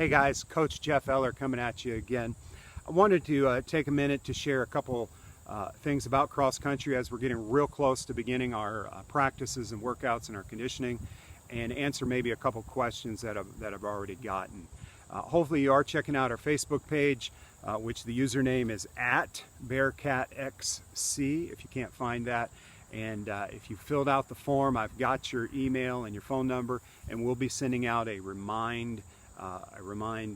Hey guys, Coach Jeff Eller coming at you again. I wanted to take a minute to share a couple things about cross country as we're getting real close to beginning our practices and workouts and our conditioning, and answer maybe a couple questions that I've already gotten. Hopefully you are checking out our Facebook page, which the username is @BearcatXC if you can't find that. And if you filled out the form, I've got your email and your phone number, and we'll be sending out a remind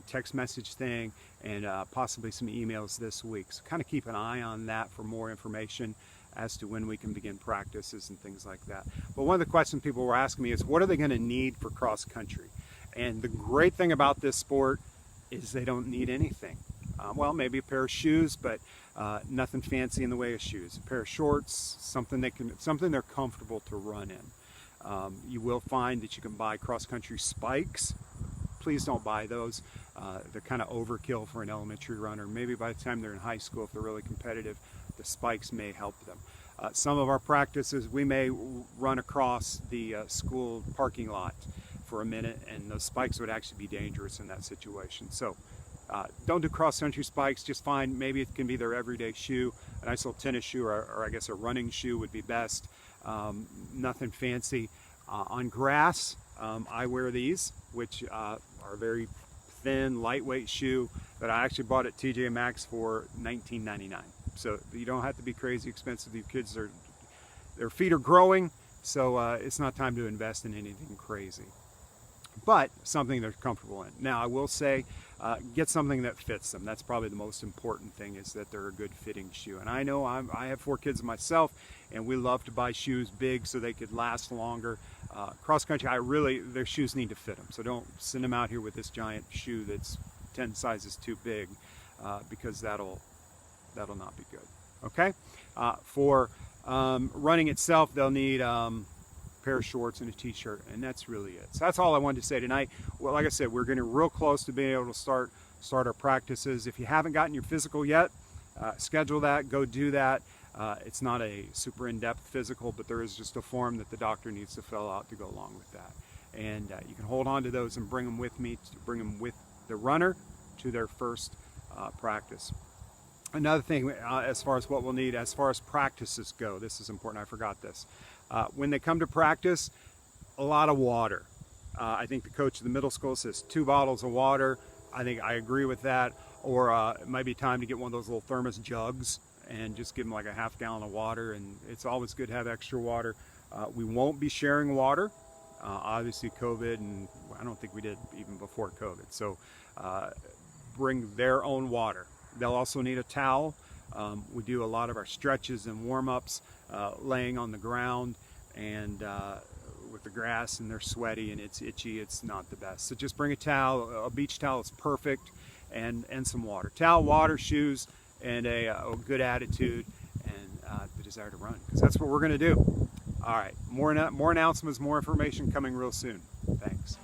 text message thing and possibly some emails this week. So kind of keep an eye on that for more information as to when we can begin practices and things like that. But one of the questions people were asking me is, what are they going to need for cross country? And the great thing about this sport is they don't need anything. Well, maybe a pair of shoes, but nothing fancy in the way of shoes. A pair of shorts, something they're comfortable to run in. You will find that you can buy cross-country spikes. Please don't buy those. They're kind of overkill for an elementary runner. Maybe by the time they're in high school, if they're really competitive, the spikes may help them. Some of our practices, we may run across the school parking lot for a minute, and those spikes would actually be dangerous in that situation. So don't do cross-country spikes. Just find, maybe it can be their everyday shoe, a nice little tennis shoe, or I guess a running shoe would be best. Nothing fancy. On grass, I wear these, which are a very thin, lightweight shoe that I actually bought at TJ Maxx for $19.99. So you don't have to be crazy expensive. These kids, their feet are growing, so it's not time to invest in anything crazy. But something they're comfortable in. Now, I will say, get something that fits them. That's probably the most important thing, is that they're a good fitting shoe. And I know I have 4 kids myself, and we love to buy shoes big so they could last longer. Cross country, their shoes need to fit them. So don't send them out here with this giant shoe that's 10 sizes too big, because that'll not be good. Okay? For running itself, they'll need pair of shorts and a t-shirt, and that's really it. So that's all I wanted to say tonight. Well, like I said, we're getting real close to being able to start our practices. If you haven't gotten your physical yet, schedule that, go do that. It's not a super in-depth physical, but there is just a form that the doctor needs to fill out to go along with that. And you can hold on to those and bring them with bring them with the runner to their first practice. Another thing, as far as what we'll need, as far as practices go, this is important, I forgot this. When they come to practice, a lot of water. I think the coach of the middle school says 2 bottles of water. I think I agree with that. Or it might be time to get one of those little thermos jugs and just give them like a ½ gallon of water. And it's always good to have extra water. We won't be sharing water. Obviously COVID, and I don't think we did even before COVID. So bring their own water. They'll also need a towel. We do a lot of our stretches and warm-ups laying on the ground and with the grass, and they're sweaty and it's itchy. It's not the best. So just bring a towel. A beach towel is perfect, and some water. Towel, water, shoes, and a good attitude, and the desire to run, because that's what we're going to do. All right, more announcements, more information coming real soon. Thanks.